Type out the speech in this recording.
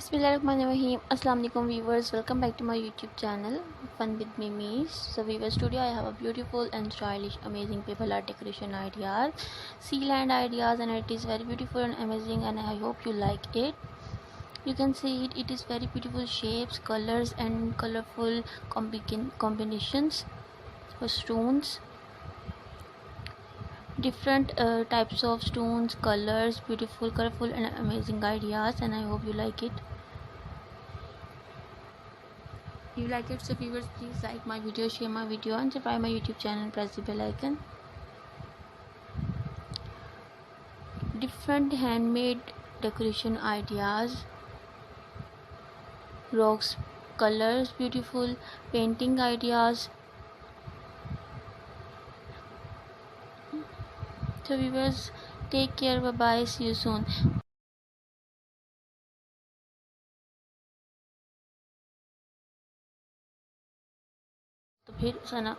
Bismillahirrahmanirrahim. Assalamu alaikum viewers, welcome back to my YouTube channel Fun with Mimis. So viewers, today I have a beautiful and stylish amazing paper art decoration ideas, sealand ideas, and it is very beautiful and amazing, and I hope you like it. You can see it is very beautiful shapes, colors, and colorful combinations for stones, different types of stones, colors, beautiful, colorful, and amazing ideas, and I hope you like it. You like it, so viewers, please like my video, share my video, and subscribe my YouTube channel and press the bell icon. Different handmade decoration ideas, rocks, colors, beautiful painting ideas. So viewers, take care, bye bye, see you soon. तो फिर सना